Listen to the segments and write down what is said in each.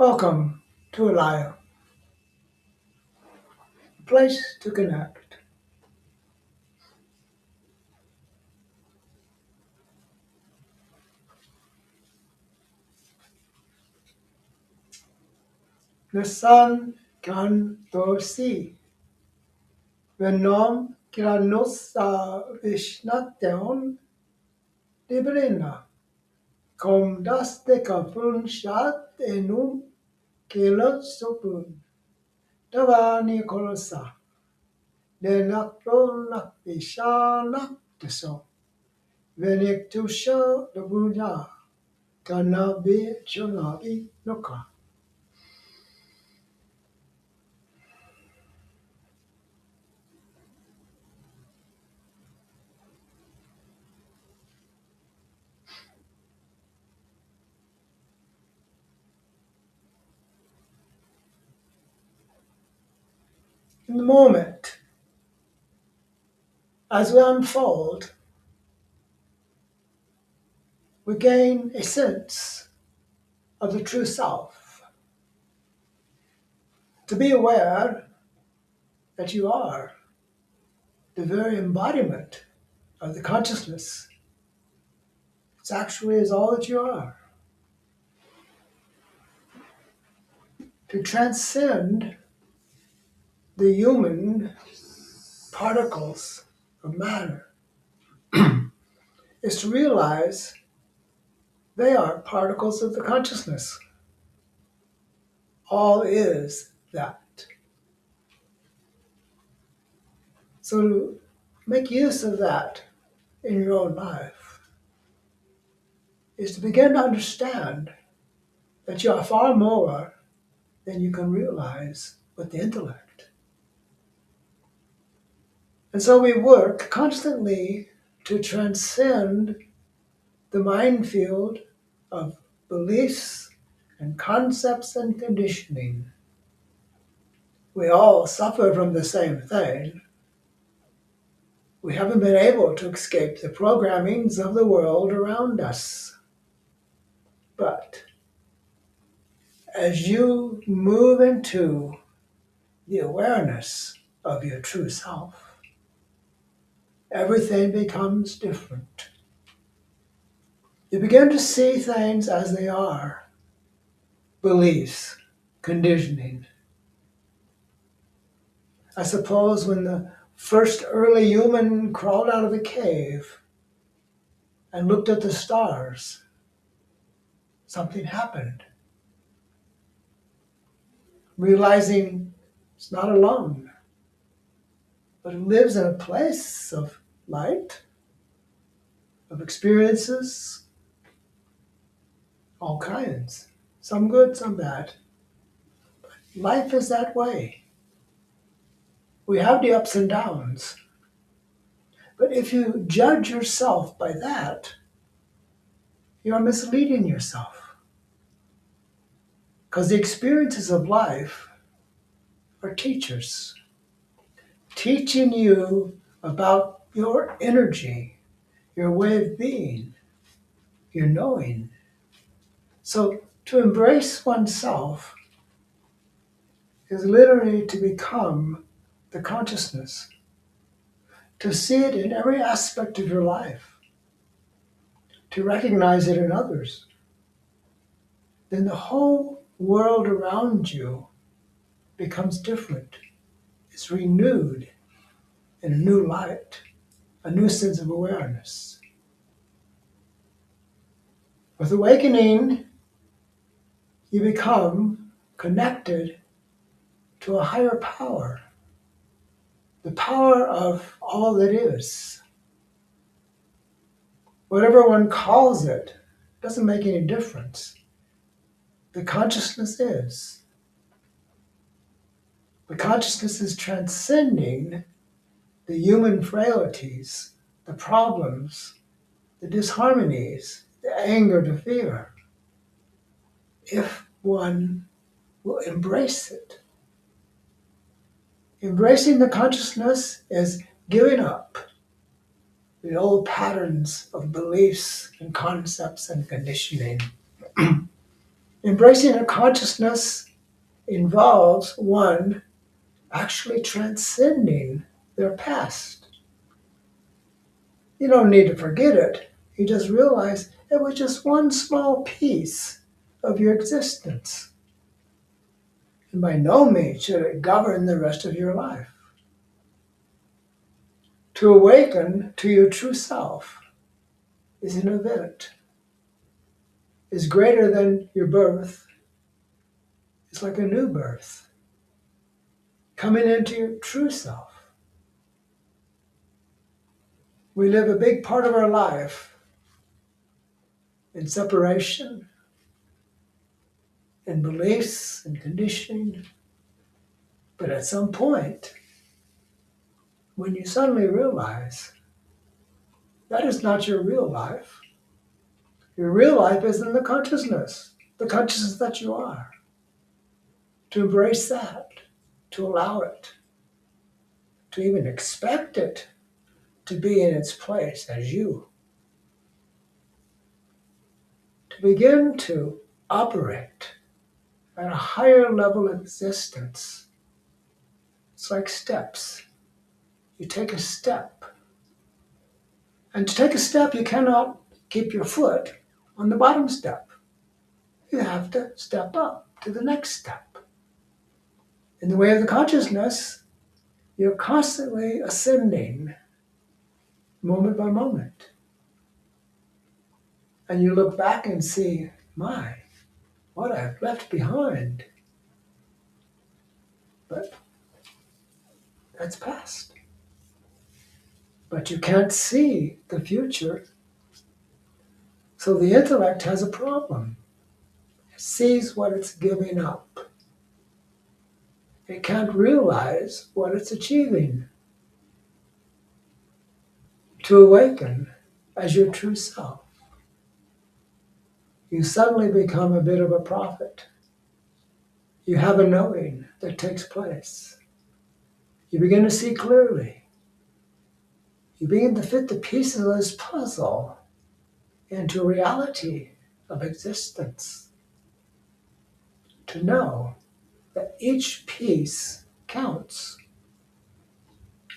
Welcome to Alaya, a place to connect. The sun can to see. Venom kiranosa vishnateon librina. Kom das de kapun shat enum kelot sopun. Davani kolosa. De nakro nak visha nak teso. Venik tusha the Buddha. Kanabi chunabi noka. In the moment, as we unfold, we gain a sense of the true self. To be aware that you are the very embodiment of the consciousness. It actually is all that you are. To transcend the human particles of matter is to realize they are particles of the consciousness. All is that. So to make use of that in your own life is to begin to understand that you are far more than you can realize with the intellect. And so we work constantly to transcend the minefield of beliefs and concepts and conditioning. We all suffer from the same thing. We haven't been able to escape the programmings of the world around us. But as you move into the awareness of your true self, everything becomes different. You begin to see things as they are: beliefs, conditioning. I suppose when the first early human crawled out of the cave and looked at the stars, something happened. Realizing it's not alone, but it lives in a place of light, of experiences, all kinds, some good, some bad. Life is that way. We have the ups and downs. But if you judge yourself by that, you are misleading yourself. Because the experiences of life are teachers, teaching you about your energy, your way of being, your knowing. So to embrace oneself is literally to become the consciousness, to see it in every aspect of your life, to recognize it in others. Then the whole world around you becomes different. It's renewed in a new light, a new sense of awareness. With awakening, you become connected to a higher power, the power of all that is. Whatever one calls it doesn't make any difference. The consciousness is. The consciousness is transcending the human frailties, the problems, the disharmonies, the anger, the fear, if one will embrace it. Embracing the consciousness is giving up the old patterns of beliefs and concepts and conditioning. Embracing a consciousness involves one actually transcending their past. You don't need to forget it. You just realize it was just one small piece of your existence. And by no means should it govern the rest of your life. To awaken to your true self is an event, is greater than your birth. It's like a new birth, coming into your true self. We live a big part of our life in separation, in beliefs and conditioning. But at some point, when you suddenly realize that is not your real life, your real life is in the consciousness that you are. To embrace that, to allow it, to even expect it to be in its place as you, to begin to operate at a higher level of existence. It's like steps. You take a step. And to take a step, you cannot keep your foot on the bottom step. You have to step up to the next step. In the way of the consciousness, you're constantly ascending moment by moment. And you look back and see, my, what I've left behind. But that's past. But you can't see the future. So the intellect has a problem. It sees what it's giving up. It can't realize what it's achieving. To awaken as your true self, you suddenly become a bit of a prophet. You have a knowing that takes place. You begin to see clearly. You begin to fit the pieces of this puzzle into reality of existence. To know that each piece counts.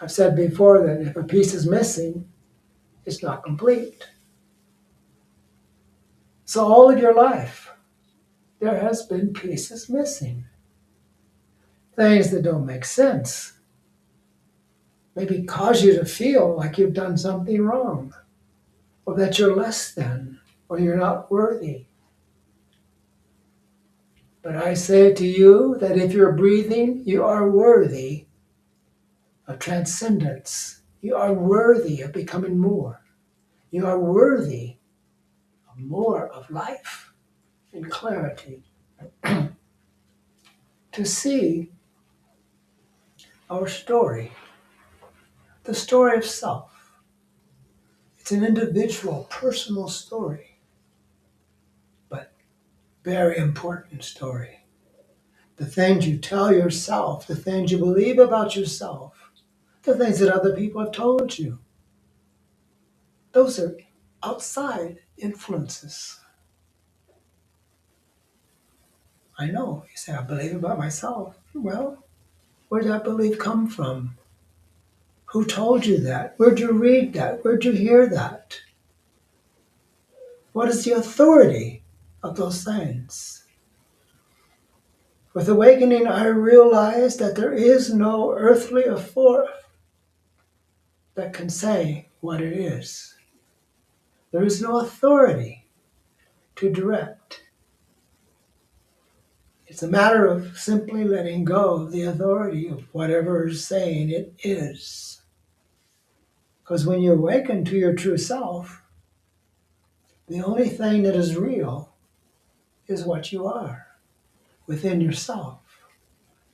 I've said before that if a piece is missing, it's not complete. So all of your life, there has been pieces missing. Things that don't make sense. Maybe cause you to feel like you've done something wrong, or that you're less than, or you're not worthy. But I say to you that if you're breathing, you are worthy of transcendence. You are worthy of becoming more. You are worthy of more of life and clarity. To see our story, the story of self. It's an individual, personal story, but very important story. The things you tell yourself, the things you believe about yourself, the things that other people have told you, those are outside influences. I know, you say, I believe about myself. Well, where did that belief come from? Who told you that? Where'd you read that? Where'd you hear that? What is the authority of those things? With awakening, I realized that there is no earthly authority that can say what it is. There is no authority to direct. It's a matter of simply letting go of the authority of whatever is saying it is. Because when you awaken to your true self, the only thing that is real is what you are within yourself.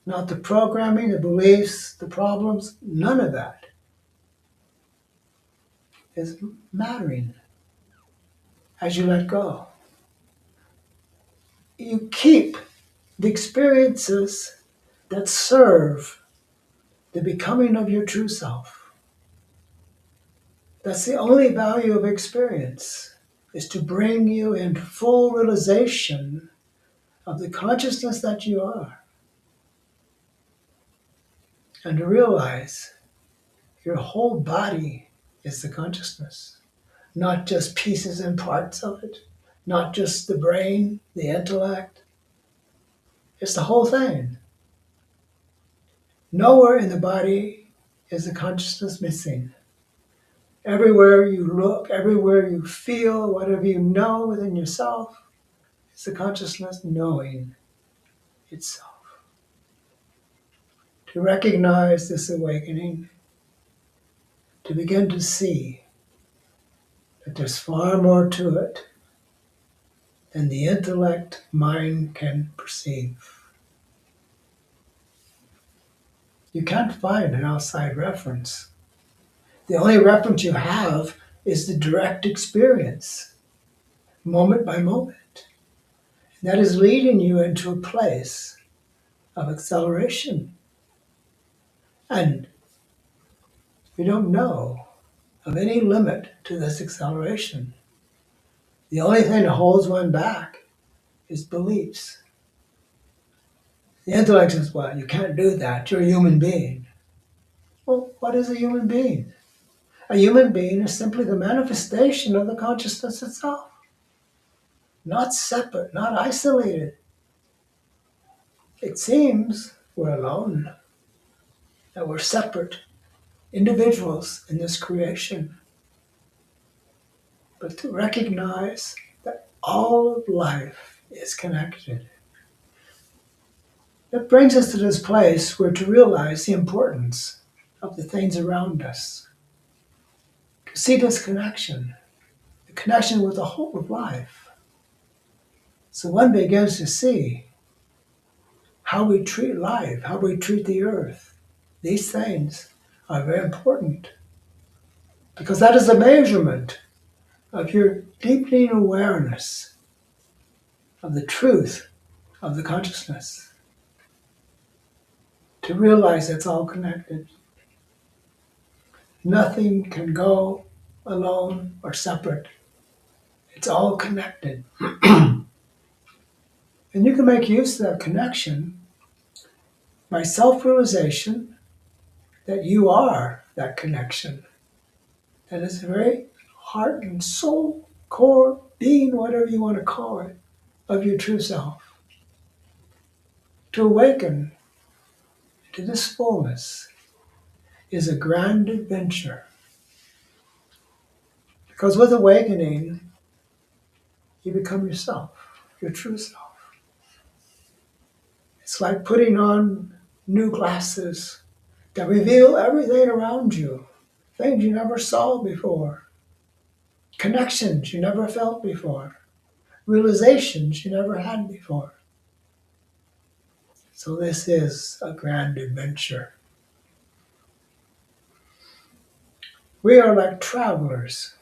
Not the programming, the beliefs, the problems, none of that is mattering as you let go. You keep the experiences that serve the becoming of your true self. That's the only value of experience, is to bring you into full realization of the consciousness that you are. And to realize your whole body is the consciousness, not just pieces and parts of it, not just the brain, the intellect. It's the whole thing. Nowhere in the body is the consciousness missing. Everywhere you look, everywhere you feel, whatever you know within yourself, is the consciousness knowing itself. To recognize this awakening, to begin to see that there's far more to it than the intellect mind can perceive. You can't find an outside reference. The only reference you have is the direct experience, moment by moment. And that is leading you into a place of acceleration. And we don't know of any limit to this acceleration. The only thing that holds one back is beliefs. The intellect says, well, you can't do that. You're a human being. Well, what is a human being? A human being is simply the manifestation of the consciousness itself. Not separate, not isolated. It seems we're alone, that we're separate individuals in this creation. But to recognize that all of life is connected. That brings us to this place where to realize the importance of the things around us. To see this connection, the connection with the whole of life. So one begins to see how we treat life, how we treat the earth. These things are very important because that is a measurement of your deepening awareness of the truth of the consciousness. To realize it's all connected. Nothing can go alone or separate. It's all connected. And you can make use of that connection by self-realization that you are that connection. That is the very heart and soul, core, being, whatever you want to call it, of your true self. To awaken to this fullness is a grand adventure. Because with awakening, you become yourself, your true self. It's like putting on new glasses that reveal everything around you, things you never saw before, connections you never felt before, realizations you never had before. So this is a grand adventure. We are like travelers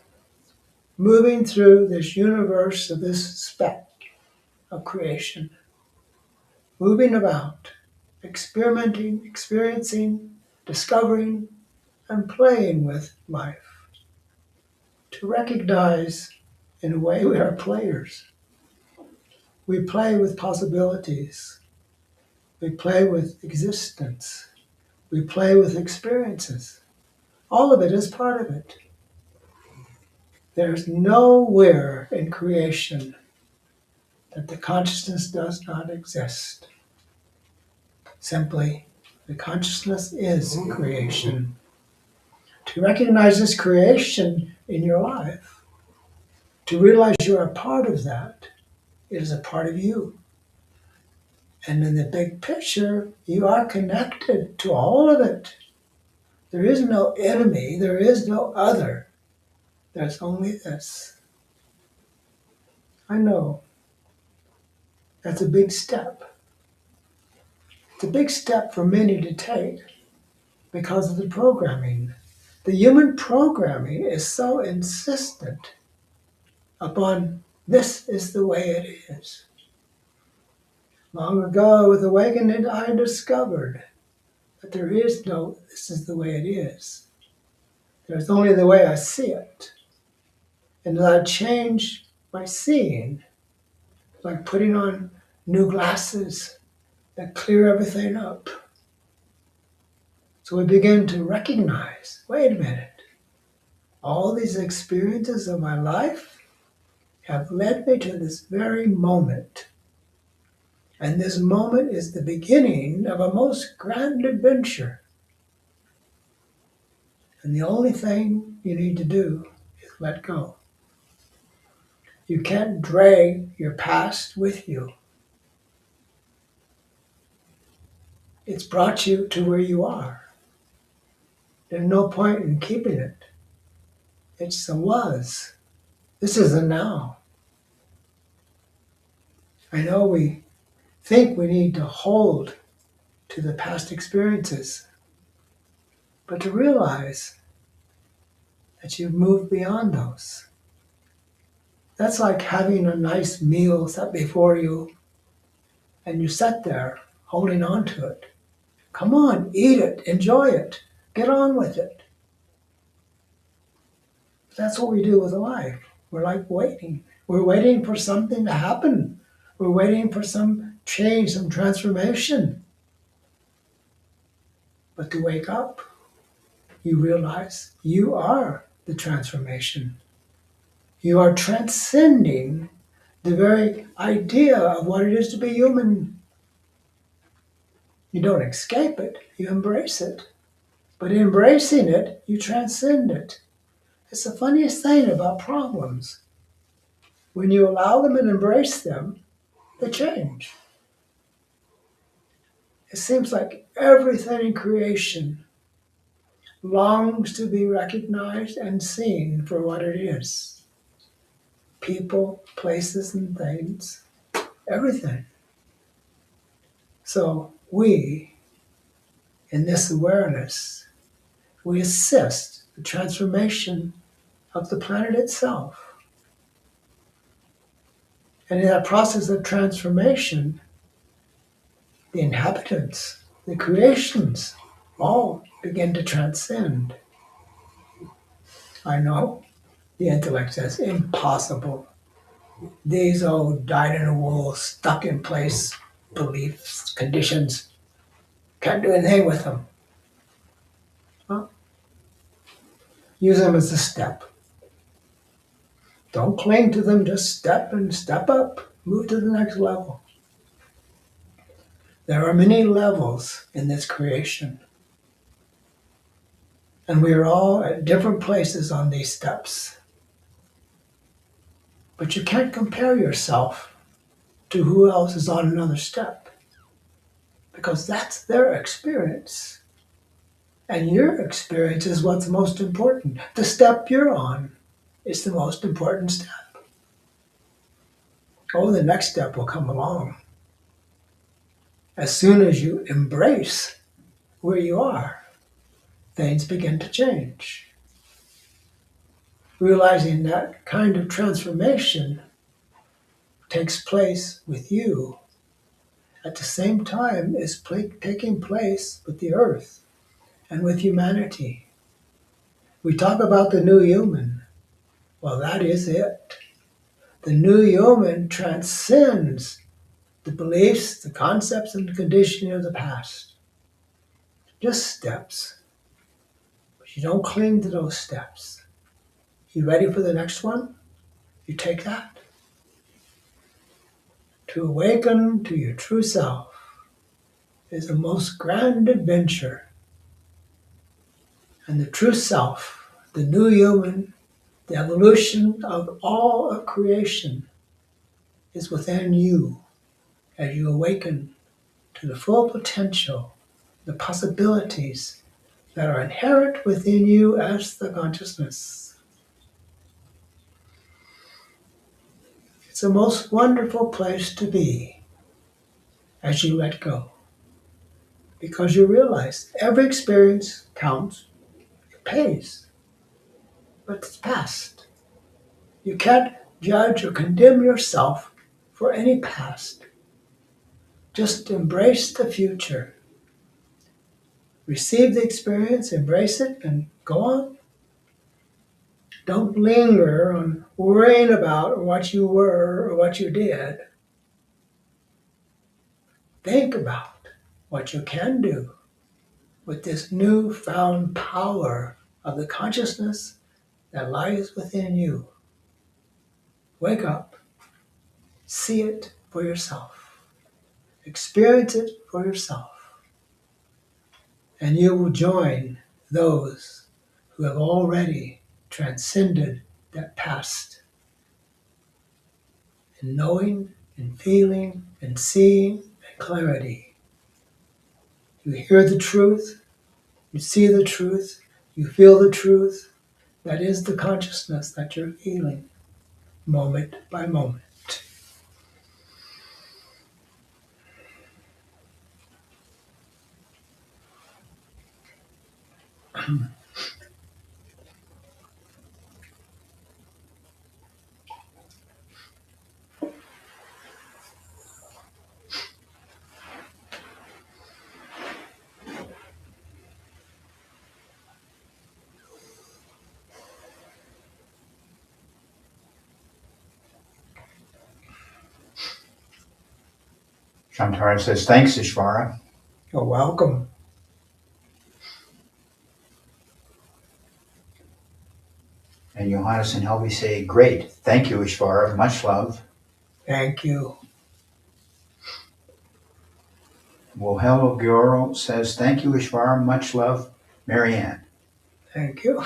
moving through this universe of this speck of creation, moving about, experimenting, experiencing, discovering, and playing with life. To recognize, in a way, we are players. We play with possibilities. We play with existence. We play with experiences. All of it is part of it. There's nowhere in creation that the consciousness does not exist. Simply, the consciousness is creation. To recognize this creation in your life, to realize you're a part of that, it is a part of you. And in the big picture, you are connected to all of it. There is no enemy, there is no other. There's only this. I know that's a big step. It's a big step for many to take because of the programming. The human programming is so insistent upon this is the way it is. Long ago, with awakening, I discovered that there is no this is the way it is. There's only the way I see it. And as I change my seeing, like putting on new glasses that clear everything up. So we begin to recognize, wait a minute, all these experiences of my life have led me to this very moment. And this moment is the beginning of a most grand adventure. And the only thing you need to do is let go. You can't drag your past with you. It's brought you to where you are. There's no point in keeping it. It's the was. This is the now. I know we think we need to hold to the past experiences, but to realize that you've moved beyond those. That's like having a nice meal set before you and you sit there holding on to it. Come on, eat it, enjoy it, get on with it. That's what we do with life. We're like waiting. We're waiting for something to happen. We're waiting for some change, some transformation. But to wake up, you realize you are the transformation. You are transcending the very idea of what it is to be human. You don't escape it, you embrace it. But in embracing it, you transcend it. It's the funniest thing about problems. When you allow them and embrace them, they change. It seems like everything in creation longs to be recognized and seen for what it is. People, places, and things, everything. So we, in this awareness, we assist the transformation of the planet itself. And in that process of transformation, the inhabitants, the creations, all begin to transcend. I know the intellect says impossible. These old dyed-in-the-wool, stuck in place beliefs, conditions, can't do anything with them. Well, use them as a step. Don't cling to them, just step and step up, move to the next level. There are many levels in this creation, and we are all at different places on these steps. But you can't compare yourself to who else is on another step, because that's their experience. And your experience is what's most important. The step you're on is the most important step. Oh, the next step will come along. As soon as you embrace where you are, things begin to change. Realizing that kind of transformation takes place with you at the same time as taking place with the earth and with humanity. We talk about the new human. Well, that is it. The new human transcends the beliefs, the concepts, and the conditioning of the past. Just steps. But you don't cling to those steps. You ready for the next one? You take that. To awaken to your true self is the most grand adventure. And the true self, the new human, the evolution of all of creation is within you as you awaken to the full potential, the possibilities that are inherent within you as the consciousness. It's the most wonderful place to be as you let go, because you realize every experience counts, it pays, but it's past. You can't judge or condemn yourself for any past. Just embrace the future. Receive the experience, embrace it, and go on. Don't linger on worrying about what you were or what you did. Think about what you can do with this newfound power of the consciousness that lies within you. Wake up, see it for yourself, experience it for yourself, and you will join those who have already transcended that past in knowing and feeling and seeing and clarity. You hear the truth, you see the truth, you feel the truth. That is the consciousness that you're feeling moment by moment. Shantara says, thanks, Ishvara. You're welcome. And Johannes and Helby say, great. Thank you, Ishvara. Much love. Thank you. Wohelo Gioro says, thank you, Ishvara. Much love, Marianne. Thank you.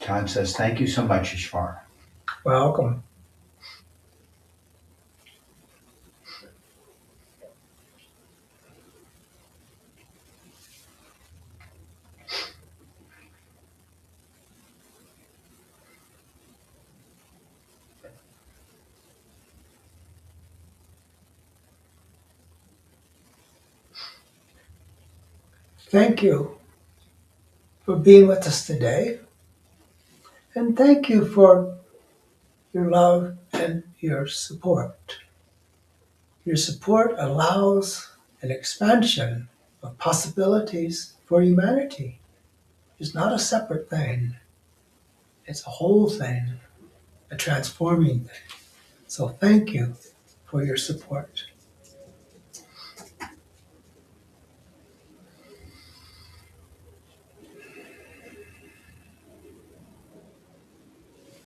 Todd says, thank you so much, Ishvara. Welcome. Thank you for being with us today. And thank you for your love and your support. Your support allows an expansion of possibilities for humanity. It's not a separate thing. It's a whole thing, a transforming thing. So thank you for your support.